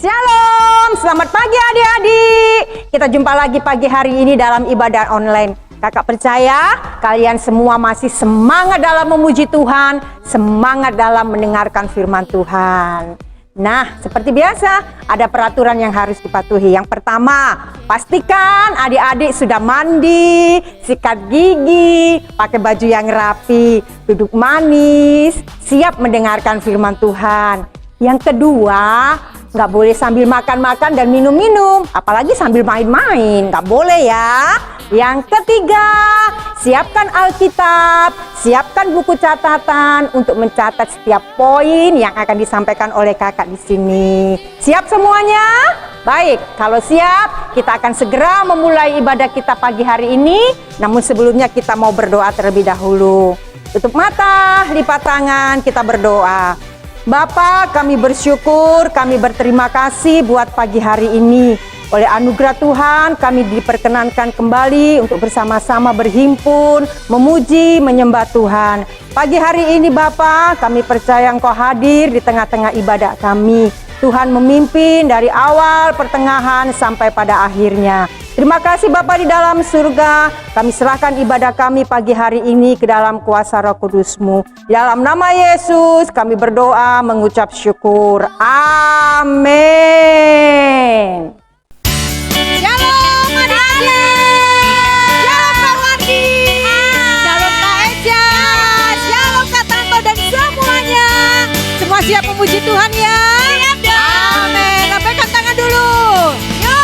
Shalom, selamat pagi adik-adik. Kita jumpa lagi pagi hari ini dalam ibadah online. Kakak percaya kalian semua masih semangat dalam memuji Tuhan, semangat dalam mendengarkan firman Tuhan. Nah, seperti biasa, ada peraturan yang harus dipatuhi. Yang pertama, pastikan adik-adik sudah mandi, sikat gigi, pakai baju yang rapi, duduk manis, siap mendengarkan firman Tuhan. Yang kedua, nggak boleh sambil makan-makan dan minum-minum, apalagi sambil main-main, nggak boleh ya. Yang ketiga, siapkan Alkitab, siapkan buku catatan untuk mencatat setiap poin yang akan disampaikan oleh kakak di sini. Siap semuanya? Baik, kalau siap, kita akan segera memulai ibadah kita pagi hari ini. Namun sebelumnya kita mau berdoa terlebih dahulu. Tutup mata, lipat tangan, kita berdoa. Bapa, kami bersyukur, kami berterima kasih buat pagi hari ini. Oleh anugerah Tuhan, kami diperkenankan kembali untuk bersama-sama berhimpun, memuji, menyembah Tuhan. Pagi hari ini Bapa, kami percaya Engkau hadir di tengah-tengah ibadah kami. Tuhan memimpin dari awal, pertengahan, sampai pada akhirnya. Terima kasih Bapa di dalam surga, kami serahkan ibadah kami pagi hari ini ke dalam kuasa Roh Kudus-Mu. Di dalam nama Yesus kami berdoa mengucap syukur. Amin. Shalom adik-adik. Shalom Kak Wandi. Shalom Kak Eja. Shalom Kak Tanto dan semuanya. Semua siap memuji Tuhan ya? Siap dong. Amin. Lambaikan tangan dulu. Yo.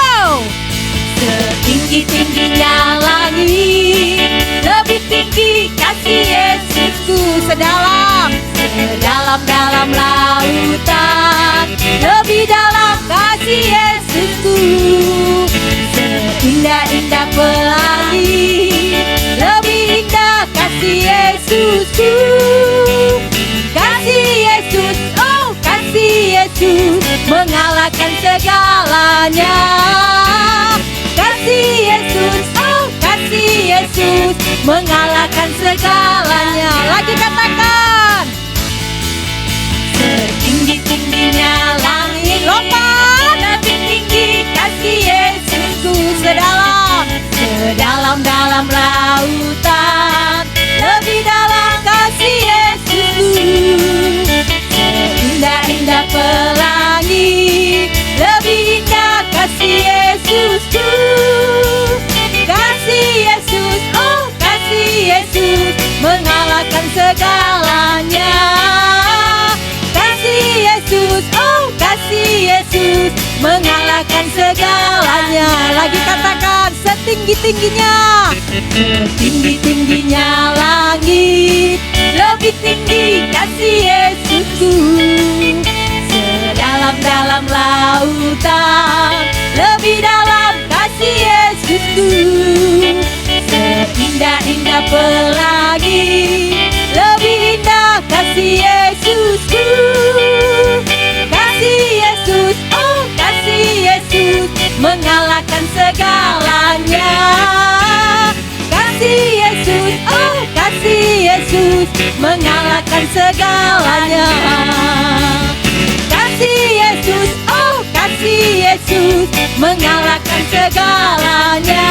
Setinggi-tingginya langit, lebih tinggi kasih Yesusku. Sedalam-dalam lautan, lebih dalam kasih Yesusku. Seindah-indah pelangi, lebih indah kasih Yesusku. Kasih Yesus, oh kasih Yesus, mengalahkan segalanya. Kasih Yesus, oh kasih Yesus, mengalahkan segalanya. Lagi katakan. Setinggi-tingginya langit, lompat, lebih tinggi kasih Yesusku. Sedalam-dalam lautan, lebih dalam kasih Yesusku. Seindah-indah pelangi, lebih indah kasih Yesusku. Kasih Yesus, oh kasih Yesus, mengalahkan segalanya. Kasih Yesus, oh kasih Yesus, mengalahkan segalanya. Lagi katakan, setinggi-tingginya. Setinggi-tingginya langit, lebih tinggi kasih Yesusku. Sedalam-dalam lautan, lebih dalam kasih Yesusku. Seindah-indah pelangi, lebih indah kasih Yesusku. Kasih Yesus, oh kasih Yesus, mengalahkan segalanya. Kasih Yesus, oh kasih Yesus, mengalahkan segalanya. Kasih Yesus, oh kasih Yesus, mengalahkan segalanya.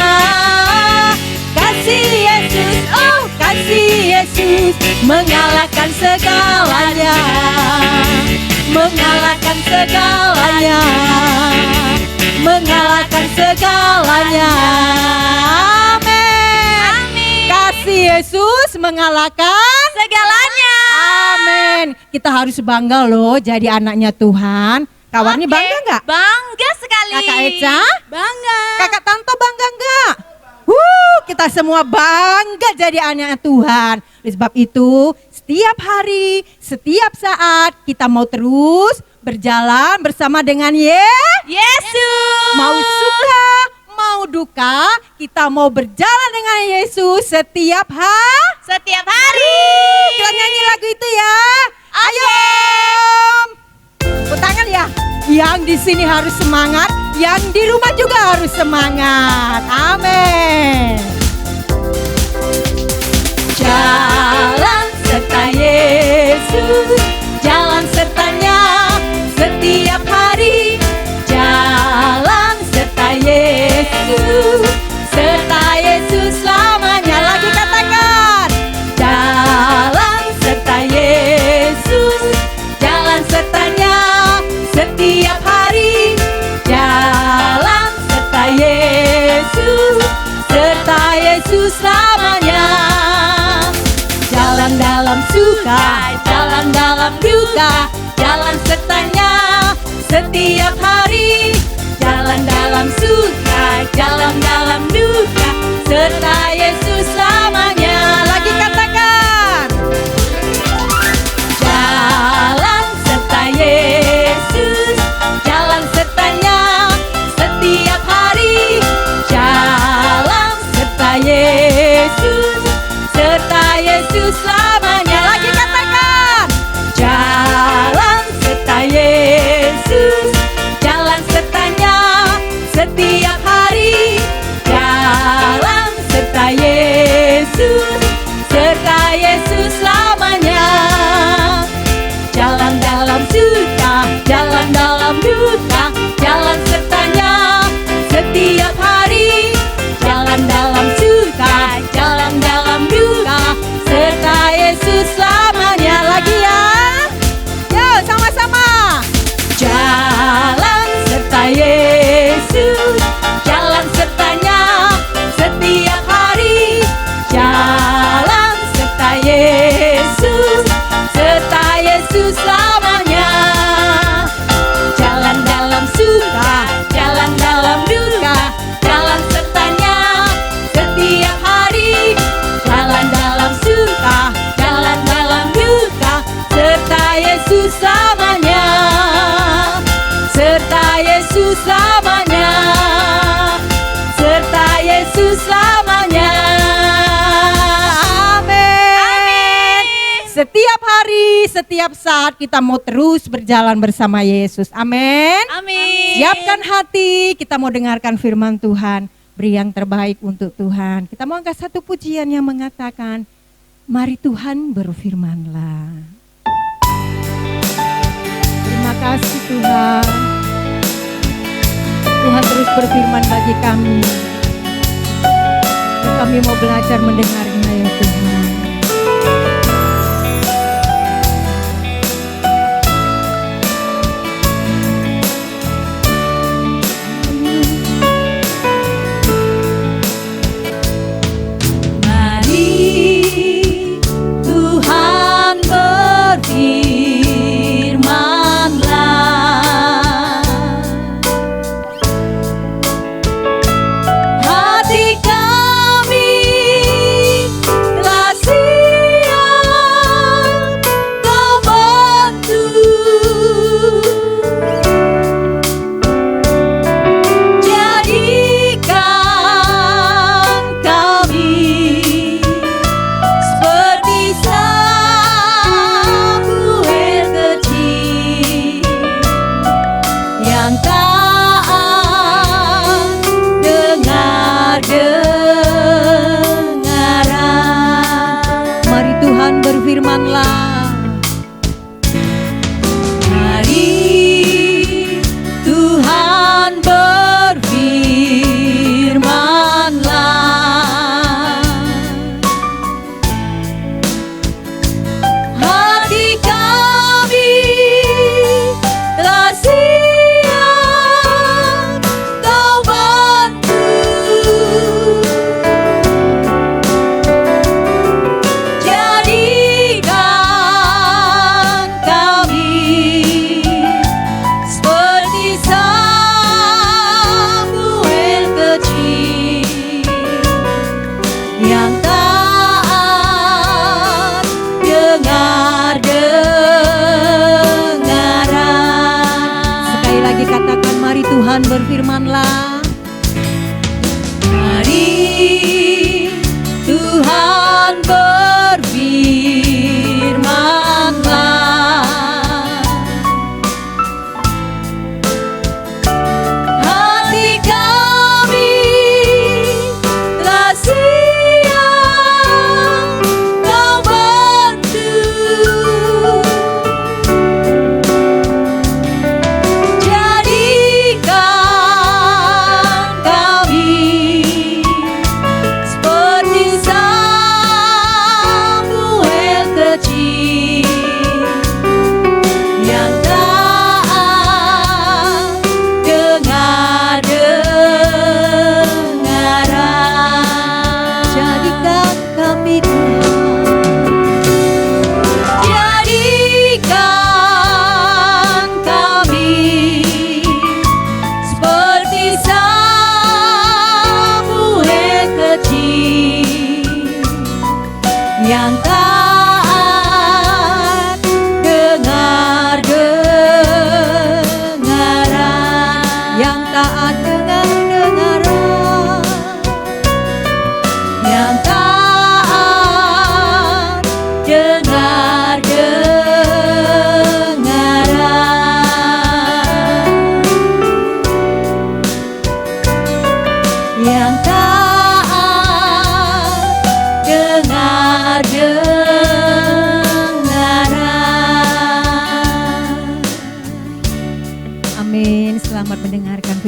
Kasih Yesus, oh kasih Yesus, mengalahkan segalanya. Mengalahkan segalanya. Mengalahkan segalanya. Amin. Kasih Yesus mengalahkan segalanya. Amin. Kita harus bangga loh jadi anaknya Tuhan. Kak Warni bangga nggak? Bangga sekali. Kakak Eca? Bangga. Kakak Tanto bangga nggak? Kita semua bangga jadi anak Tuhan. Oleh sebab itu, setiap hari, setiap saat kita mau terus berjalan bersama dengan Yesus. Mau suka, mau duka, kita mau berjalan dengan Yesus setiap hari. Kita nyanyi lagu itu ya. Ayo. Tepuk tangan ya. Yang di sini harus semangat, yang di rumah juga harus semangat. Amin. Jalan serta Yesus, jalan sertanya setiap hari. jalan dalam suka, jalan dalam duka, jalan sertanya setiap hari. Jalan dalam suka, jalan dalam duka, serta Yesus selamanya. Lagi katakan, jalan serta Yesus, jalan sertanya setiap hari. Jalan serta Yesus, serta Yesus selamanya. Lagi katakan, jalan serta Yesus, jalan sertanya setiap hari. Jalan serta Yesus, serta Yesus selamanya. Jalan dalam suka, jalan dalam duka, jalan sertanya setiap hari. Jalan dalam suka, jalan dalam duka, serta Yesus selamanya. Lagi ya, yuk sama-sama. Jalan serta Yesus, jalan sertanya setiap hari. Jalan serta Yesus, serta Yesus selamanya. Jalan dalam suka, jalan dalam duka, jalan sertanya setiap hari. Jalan dalam suka, jalan dalam duka, serta Yesus selamanya. Serta Yesus selamanya, serta Yesus selamanya. Amin. Setiap hari, setiap saat kita mau terus berjalan bersama Yesus. Amin. Amin. Siapkan hati, kita mau dengarkan firman Tuhan. Beri yang terbaik untuk Tuhan. Kita mau angkat satu pujian yang mengatakan, mari Tuhan berfirmanlah. Terima kasih Tuhan. Tuhan terus berfirman bagi kami. Dan kami mau belajar mendengarnya ya Tuhan. Mari Tuhan berfirmanlah. Hati kami telah siap Kau bantu. Jadikan kami seperti Samuel kecil yang taat dengar dengaran. Mari Tuhan berfirmanlah. Mari Tuhan berfirmanlah. Hati kami telah siap Kau bantu. Jadikan kami seperti Samuel kecil yang taat dengar dengaran. Sekali lagi katakan, mari Tuhan berfirmanlah. Mari Tuhan berfirmanlah. Hati kami telah siap Kau bantu. Jadikan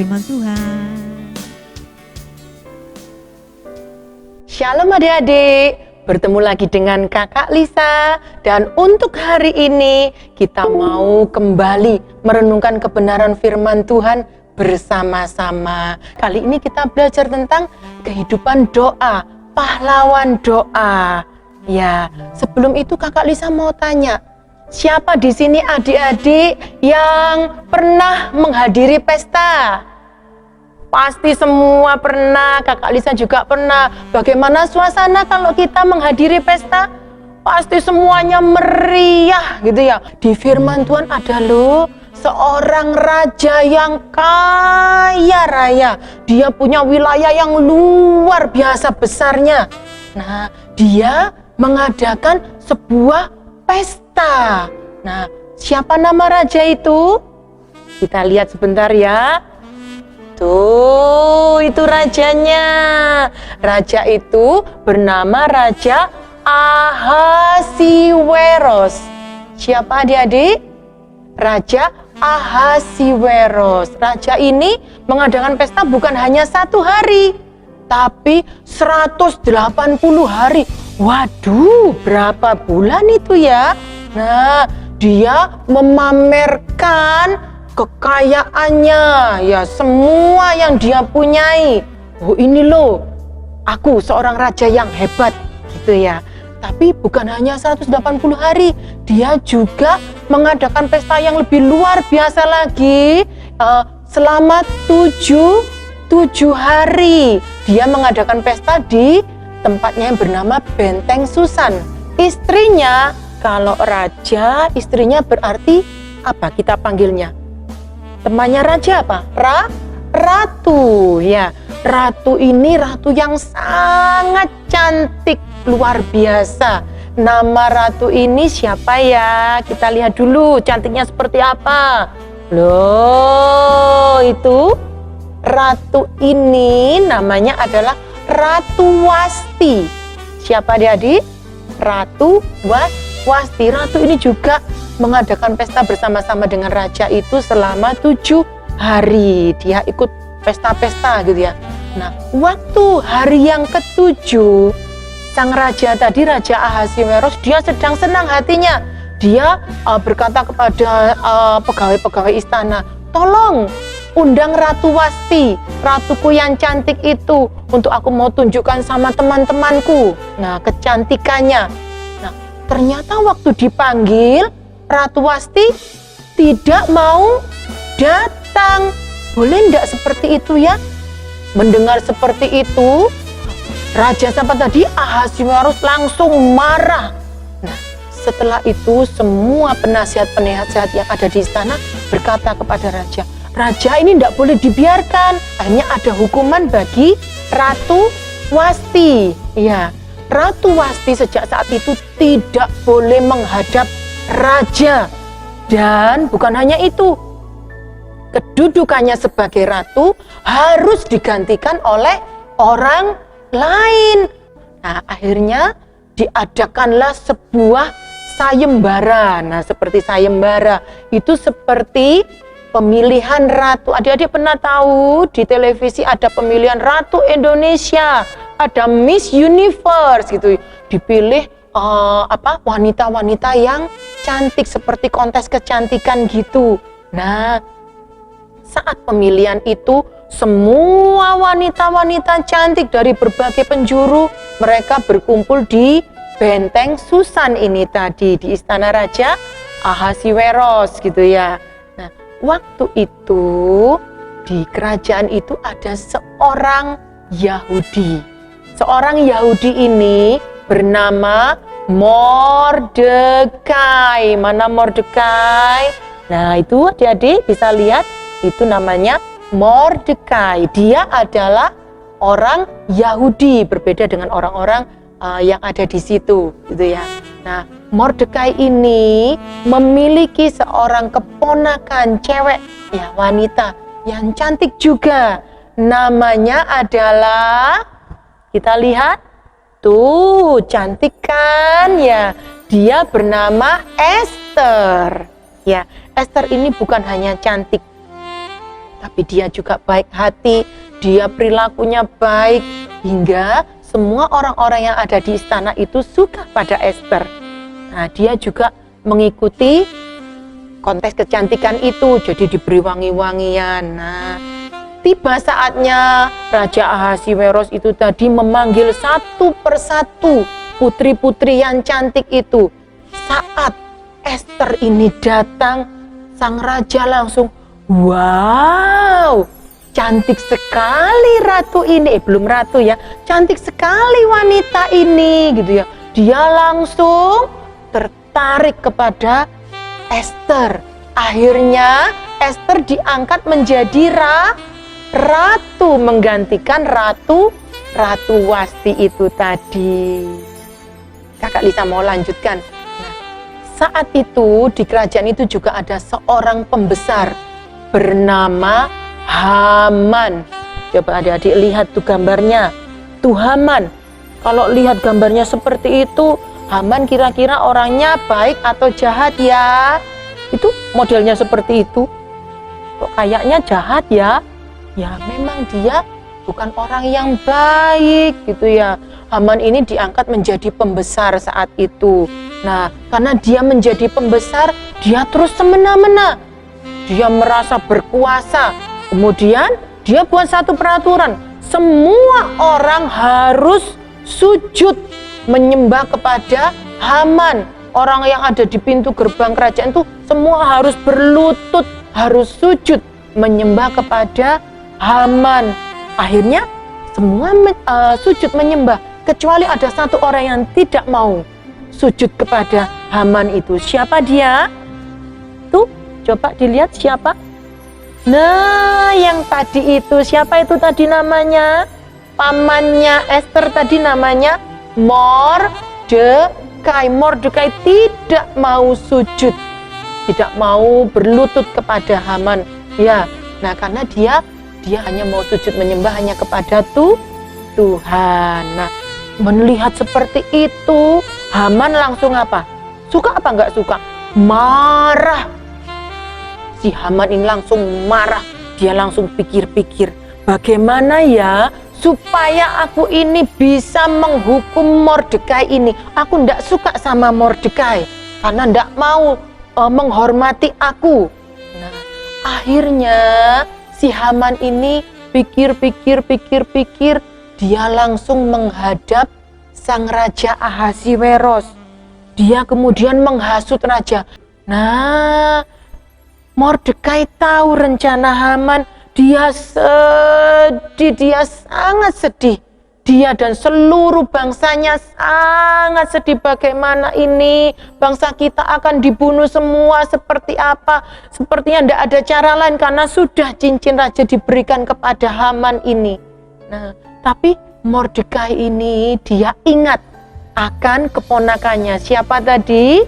firman Tuhan. Shalom adik-adik, bertemu lagi dengan Kakak Lisa. Dan untuk hari ini kita mau kembali merenungkan kebenaran firman Tuhan bersama-sama. Kali ini kita belajar tentang kehidupan doa, pahlawan doa. Ya, sebelum itu Kakak Lisa mau tanya, siapa di sini adik-adik yang pernah menghadiri pesta? Pasti semua pernah, Kakak Lisa juga pernah. Bagaimana suasana kalau kita menghadiri pesta? Pasti semuanya meriah gitu ya. Di firman Tuhan ada loh seorang raja yang kaya raya. Dia punya wilayah yang luar biasa besarnya. Nah, dia mengadakan sebuah pesta. Nah, siapa nama raja itu? Kita lihat sebentar ya. Tuh, itu rajanya. Raja itu bernama Raja Ahasiweros. Siapa adik-adik? Raja Ahasiweros. Raja ini mengadakan pesta bukan hanya 1 hari, tapi 180 hari. Waduh, berapa bulan itu ya? Nah, dia memamerkan kekayaannya, ya semua yang dia punyai. Oh ini loh, aku seorang raja yang hebat gitu ya. Tapi bukan hanya 180 hari, dia juga mengadakan pesta yang lebih luar biasa lagi. Selama 7 hari dia mengadakan pesta di tempatnya yang bernama Benteng Susan. Istrinya, kalau raja, istrinya berarti apa kita panggilnya? Temannya raja apa? Ratu ya. Ratu ini ratu yang sangat cantik, luar biasa. Nama ratu ini siapa ya? Kita lihat dulu cantiknya seperti apa. Loh, itu ratu ini namanya adalah Ratu Wasti. Siapa adik-adik? Ratu Wasti. Ratu ini juga mengadakan pesta bersama-sama dengan raja itu selama 7 hari. Dia ikut pesta-pesta gitu ya. Nah, waktu hari yang ke-7, sang raja tadi, Raja Ahasiweros, dia sedang senang hatinya. Dia berkata kepada pegawai-pegawai istana, tolong undang Ratu Wasti, ratuku yang cantik itu, untuk aku mau tunjukkan sama teman-temanku. Nah, kecantikannya. Nah, ternyata waktu dipanggil, Ratu Wasti tidak mau datang. Boleh enggak seperti itu ya? Mendengar seperti itu, Raja siapa tadi? Ahasiweros langsung marah. Nah, setelah itu semua penasihat-penasihat yang ada di istana berkata kepada Raja, Raja ini tidak boleh dibiarkan. Akhirnya ada hukuman bagi Ratu Wasti. Ya, Ratu Wasti sejak saat itu tidak boleh menghadap raja. Dan bukan hanya itu, kedudukannya sebagai ratu harus digantikan oleh orang lain. Nah, akhirnya diadakanlah sebuah sayembara. Nah, seperti sayembara itu seperti pemilihan ratu. Adik-adik pernah tahu di televisi ada pemilihan Ratu Indonesia, ada Miss Universe gitu. Dipilih wanita-wanita yang cantik seperti kontes kecantikan gitu. Nah, saat pemilihan itu semua wanita-wanita cantik dari berbagai penjuru mereka berkumpul di Benteng Susan ini tadi, di istana Raja Ahasiweros gitu ya. Nah, waktu itu di kerajaan itu ada seorang Yahudi. Seorang Yahudi ini bernama Mordekai. Mana Mordekai? Nah, itu adik-adik bisa lihat, itu namanya Mordekai. Dia adalah orang Yahudi, berbeda dengan orang-orang yang ada di situ, gitu ya. Nah, Mordekai ini memiliki seorang keponakan cewek, ya wanita yang cantik juga. Namanya adalah, kita lihat, tuh cantik kan ya. Dia bernama Esther. Ya, Esther ini bukan hanya cantik, tapi dia juga baik hati, dia perilakunya baik, hingga semua orang-orang yang ada di istana itu suka pada Ester. Nah, dia juga mengikuti kontes kecantikan itu, jadi diberi wangi-wangian. Nah, tiba saatnya Raja Ahasiweros itu tadi memanggil satu persatu putri-putri yang cantik itu. Saat Ester ini datang, sang raja langsung, wow, cantik sekali ratu ini. Belum ratu ya, cantik sekali wanita ini gitu ya. Dia langsung tertarik kepada Ester. Akhirnya Ester diangkat menjadi ratu, menggantikan ratu Wasti itu tadi. Kakak Lisa mau lanjutkan. Nah, saat itu di kerajaan itu juga ada seorang pembesar bernama Haman. Coba adik-adik lihat tuh gambarnya. Tuh Haman. Kalau lihat gambarnya seperti itu, Haman kira-kira orangnya baik atau jahat ya? Itu modelnya seperti itu. Kok kayaknya jahat ya? Ya memang dia bukan orang yang baik gitu ya. Haman ini diangkat menjadi pembesar saat itu. Nah, karena dia menjadi pembesar, dia terus semena-mena. Dia merasa berkuasa. Kemudian dia buat satu peraturan. Semua orang harus sujud menyembah kepada Haman. Orang yang ada di pintu gerbang kerajaan itu semua harus berlutut, harus sujud menyembah kepada Haman. Akhirnya semua sujud menyembah, kecuali ada satu orang yang tidak mau sujud kepada Haman itu. Siapa dia? Tuh, coba dilihat siapa? Nah, yang tadi itu, siapa itu tadi namanya? Pamannya Ester tadi namanya Mordekai. Mordekai tidak mau sujud, tidak mau berlutut kepada Haman. Ya, nah karena dia hanya mau sujud menyembah hanya kepada Tuhan. Nah, melihat seperti itu, Haman langsung apa? Suka apa enggak suka? Marah. Si Haman ini langsung marah. Dia langsung pikir-pikir, bagaimana ya supaya aku ini bisa menghukum Mordekai ini. Aku enggak suka sama Mordekai karena enggak mau menghormati aku. Nah, akhirnya si Haman ini pikir-pikir, dia langsung menghadap sang Raja Ahasiweros. Dia kemudian menghasut raja. Nah, Mordekai tahu rencana Haman. Dia sedih, dia sangat sedih. Dia dan seluruh bangsanya sangat sedih. Bagaimana ini bangsa kita akan dibunuh semua, seperti apa? Sepertinya tidak ada cara lain karena sudah cincin raja diberikan kepada Haman ini. Nah, tapi Mordekai ini dia ingat akan keponakannya. Siapa tadi?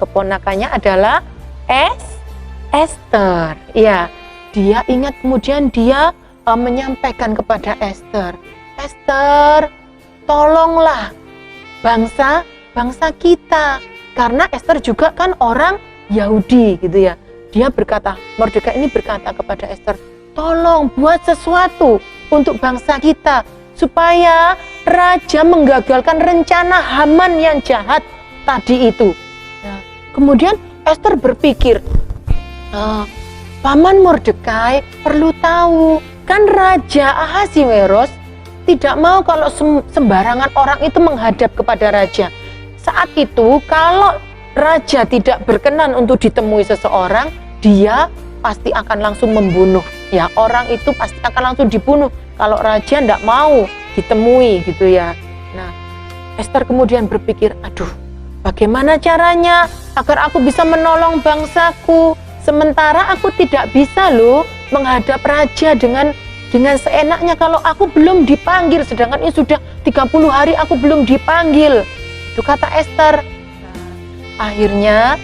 Keponakannya adalah Ester. Ya, dia ingat, kemudian dia menyampaikan kepada Ester, Ester, tolonglah bangsa kita. Karena Ester juga kan orang Yahudi gitu ya. Dia berkata, Mordekai ini berkata kepada Ester, tolong buat sesuatu untuk bangsa kita supaya raja menggagalkan rencana Haman yang jahat tadi itu. Nah, kemudian Ester berpikir, Paman Mordekai perlu tahu, kan Raja Ahasiweros tidak mau kalau sembarangan orang itu menghadap kepada raja. Saat itu kalau raja tidak berkenan untuk ditemui seseorang, dia pasti akan langsung membunuh. Ya, orang itu pasti akan langsung dibunuh kalau raja tidak mau ditemui gitu ya. Nah, Ester kemudian berpikir, aduh, bagaimana caranya agar aku bisa menolong bangsaku? Sementara aku tidak bisa loh menghadap raja dengan seenaknya kalau aku belum dipanggil, sedangkan ini sudah 30 hari aku belum dipanggil. Itu kata Ester. Nah, akhirnya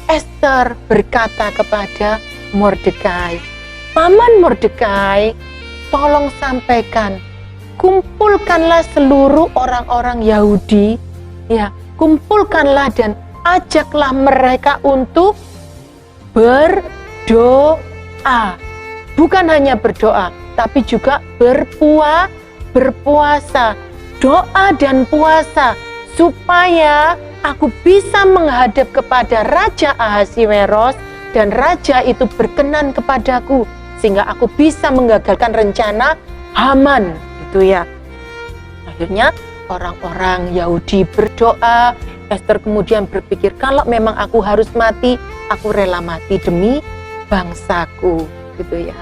Ester berkata kepada Mordekai, Paman Mordekai, tolong sampaikan, kumpulkanlah seluruh orang-orang Yahudi, ya, kumpulkanlah dan ajaklah mereka untuk berdoa. bukan hanya berdoa, tapi juga berpuasa. Doa dan puasa supaya aku bisa menghadap kepada Raja Ahasiweros dan raja itu berkenan kepadaku sehingga aku bisa menggagalkan rencana Haman, gitu ya. Akhirnya orang-orang Yahudi berdoa, Ester kemudian berpikir kalau memang aku harus mati, aku rela mati demi bangsaku, gitu ya.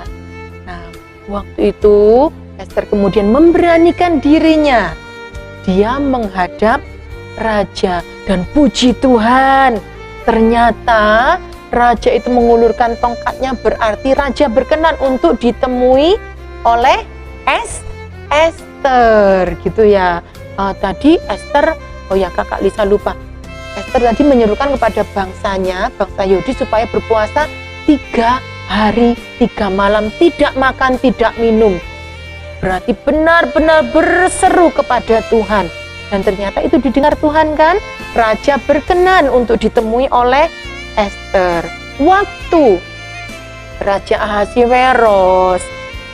Nah, waktu itu Ester kemudian memberanikan dirinya. Dia menghadap raja dan puji Tuhan, ternyata raja itu mengulurkan tongkatnya, berarti raja berkenan untuk ditemui oleh Ester, gitu ya. Tadi Ester, oh ya kakak Lisa lupa, Ester tadi menyerukan kepada bangsanya, bangsa Yahudi supaya berpuasa 3 hari 3 malam, tidak makan, tidak minum. Berarti benar-benar berseru kepada Tuhan. Dan ternyata itu didengar Tuhan kan? Raja berkenan untuk ditemui oleh Ester. Waktu Raja Ahasiweros,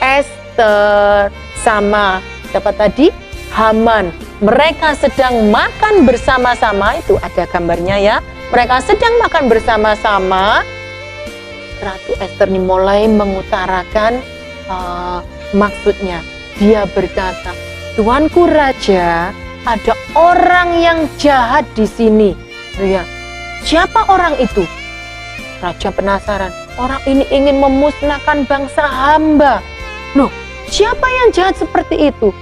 Ester, sama siapa tadi? Haman. Mereka sedang makan bersama-sama, itu ada gambarnya ya. Mereka sedang makan bersama-sama. Ratu Ester ini mulai mengutarakan maksudnya. Dia berkata, Tuanku Raja, ada orang yang jahat di sini. Ya, siapa orang itu? Raja penasaran. Orang ini ingin memusnahkan bangsa hamba. Loh, siapa yang jahat seperti itu?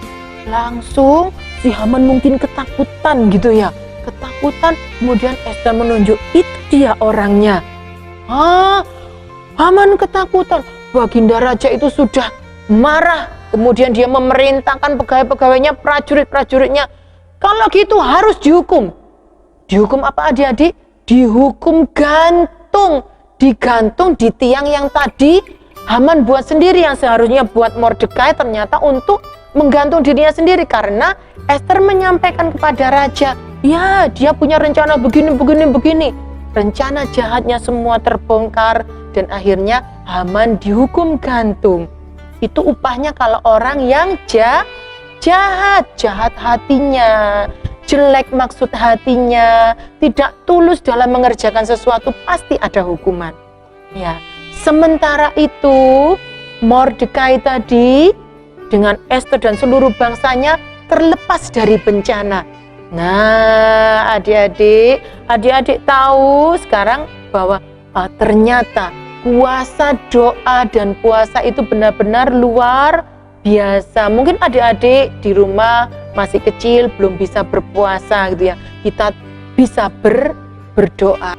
Langsung si Haman mungkin ketakutan gitu ya. Ketakutan, kemudian Ester menunjuk, itu dia orangnya. Haman ketakutan. Baginda Raja itu sudah marah. Kemudian dia memerintahkan pegawai-pegawainya, prajurit-prajuritnya, kalau gitu harus dihukum. Dihukum apa adik-adik? Dihukum gantung. Digantung di tiang yang tadi Haman buat sendiri, yang seharusnya buat Mordekai ternyata untuk menggantung dirinya sendiri. Karena Ester menyampaikan kepada raja, ya dia punya rencana begini. Rencana jahatnya semua terbongkar dan akhirnya Haman dihukum gantung. Itu upahnya kalau orang yang jahat hatinya, jelek maksud hatinya, tidak tulus dalam mengerjakan sesuatu, pasti ada hukuman. Ya, sementara itu Mordekai tadi dengan Ester dan seluruh bangsanya terlepas dari bencana. Nah, adik-adik tahu sekarang bahwa ternyata kuasa doa dan puasa itu benar-benar luar biasa. Mungkin adik-adik di rumah masih kecil, belum bisa berpuasa gitu ya. Kita bisa berdoa.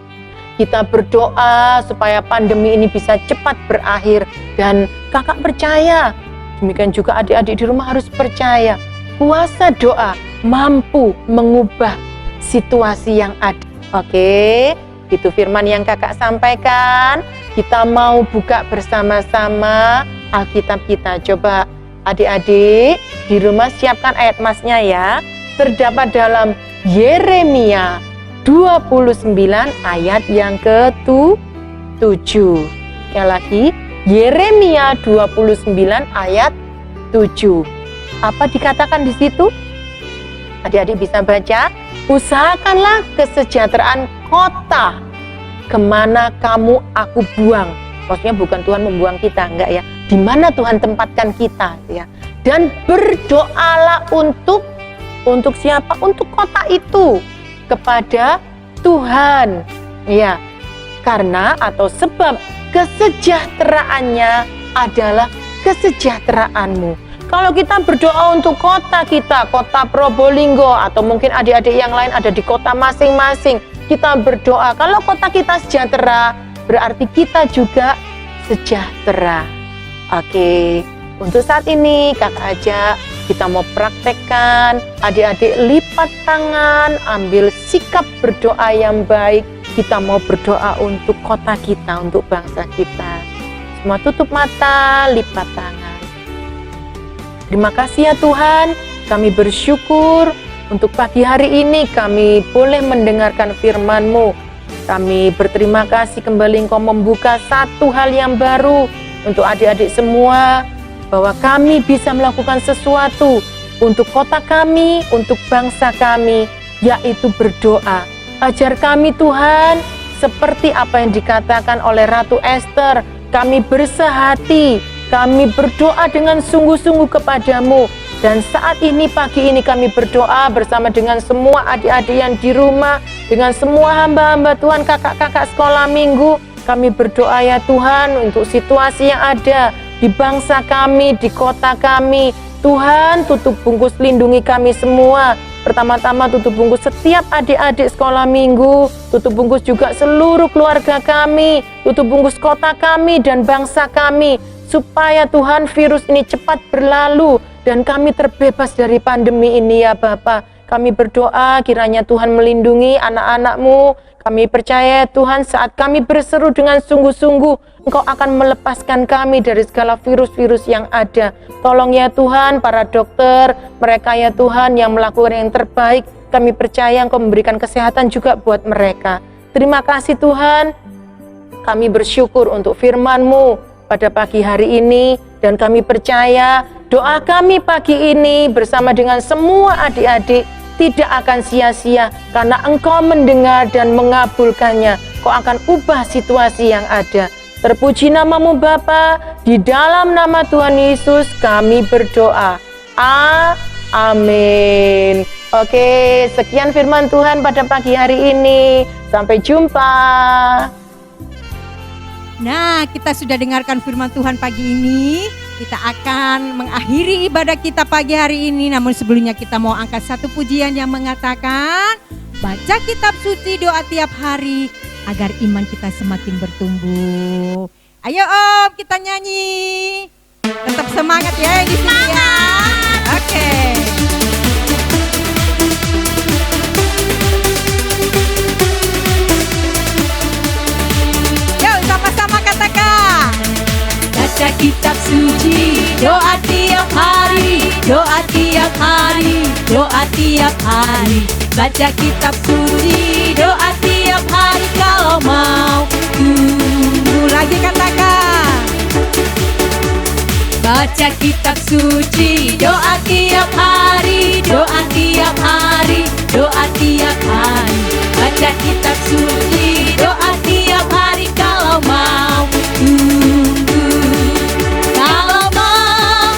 Kita berdoa supaya pandemi ini bisa cepat berakhir. Dan kakak percaya, demikian juga adik-adik di rumah harus percaya, kuasa doa mampu mengubah situasi yang ada. Oke, itu firman yang kakak sampaikan. Kita mau buka bersama-sama Alkitab kita. Coba adik-adik di rumah siapkan ayat masnya ya. Terdapat dalam Yeremia 29 ayat yang ke-7. Sekali lagi, Yeremia 29 ayat 7. Apa dikatakan di situ? Adik-adik bisa baca. Usahakanlah kesejahteraan kota kemana kamu aku buang. Maksudnya bukan Tuhan membuang kita, enggak ya. Di mana Tuhan tempatkan kita ya. Dan berdoalah untuk siapa? Untuk kota itu kepada Tuhan. Ya. Karena atau sebab kesejahteraannya adalah kesejahteraanmu. Kalau kita berdoa untuk kota kita, kota Probolinggo, atau mungkin adik-adik yang lain ada di kota masing-masing, kita berdoa, kalau kota kita sejahtera, berarti kita juga sejahtera. Oke, untuk saat ini kakak ajak kita mau praktekkan, adik-adik lipat tangan, ambil sikap berdoa yang baik. Kita mau berdoa untuk kota kita, untuk bangsa kita. Semua tutup mata, lipat tangan. Terima kasih ya Tuhan, kami bersyukur untuk pagi hari ini kami boleh mendengarkan firman-Mu. Kami berterima kasih kembali Engkau membuka satu hal yang baru, untuk adik-adik semua, bahwa kami bisa melakukan sesuatu untuk kota kami, untuk bangsa kami, yaitu berdoa. Ajar kami Tuhan, seperti apa yang dikatakan oleh Ratu Esther, kami bersehati, kami berdoa dengan sungguh-sungguh kepadamu. Dan saat ini, pagi ini kami berdoa bersama dengan semua adik-adik yang di rumah, dengan semua hamba-hamba Tuhan, kakak-kakak sekolah minggu. Kami berdoa ya Tuhan untuk situasi yang ada di bangsa kami, di kota kami. Tuhan, tutup bungkus lindungi kami semua. Pertama-tama tutup bungkus setiap adik-adik sekolah minggu, tutup bungkus juga seluruh keluarga kami, tutup bungkus kota kami dan bangsa kami, supaya Tuhan virus ini cepat berlalu dan kami terbebas dari pandemi ini ya Bapa. Kami berdoa kiranya Tuhan melindungi anak-anak-Mu. Kami percaya Tuhan, saat kami berseru dengan sungguh-sungguh, Engkau akan melepaskan kami dari segala virus-virus yang ada. Tolong ya Tuhan, para dokter, mereka ya Tuhan yang melakukan yang terbaik. Kami percaya Engkau memberikan kesehatan juga buat mereka. Terima kasih Tuhan, kami bersyukur untuk firman-Mu pada pagi hari ini. Dan kami percaya doa kami pagi ini bersama dengan semua adik-adik tidak akan sia-sia, karena Engkau mendengar dan mengabulkannya. Kau akan ubah situasi yang ada. Terpuji nama-Mu Bapa, di dalam nama Tuhan Yesus kami berdoa. Amin. Oke, sekian firman Tuhan pada pagi hari ini. Sampai jumpa. Nah, kita sudah dengarkan firman Tuhan pagi ini. Kita akan mengakhiri ibadah kita pagi hari ini. Namun sebelumnya kita mau angkat satu pujian yang mengatakan, baca kitab suci, doa tiap hari agar iman kita semakin bertumbuh. Ayo Om, kita nyanyi. Tetap semangat ya di sini ya. Oke. Yuk sama-sama katakan. Baca kitab suci, doa tiap hari, doa tiap hari, doa tiap hari. Baca kitab suci, doa tiap hari kalau mau Tunggu lagi katakan. baca kitab suci, doa tiap hari, doa tiap hari, doa tiap hari. Baca kitab suci, doa tiap hari kalau mau kalau mau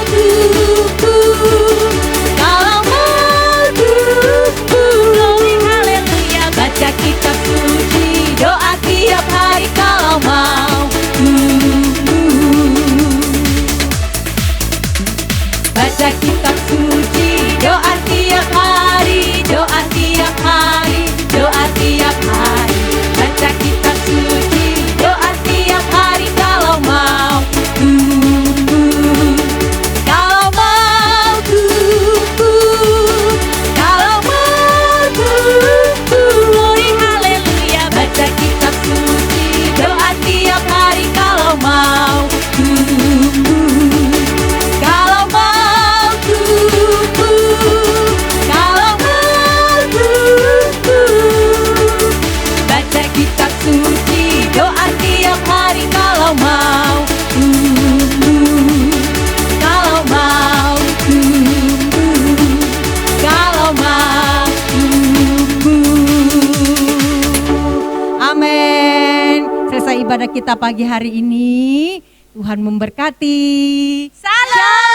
kalau mau glory haleluya. Baca kitab suci, doa tiap hari kalau mau baca kitab suci, doa tiap hari, doa tiap hari, doa tiap hari. Baca kitab suci, doa tiap hari kalau mau kalau mau kalau mau glory haleluya. Baca kitab suci, doa tiap hari kalau mau kalau mau kalau mau baca kitab suci, doa tiap hari kalau mau kalau mau kalau mau. Amin. Selesai ibadah kita pagi hari ini. Tuhan memberkati. Salam.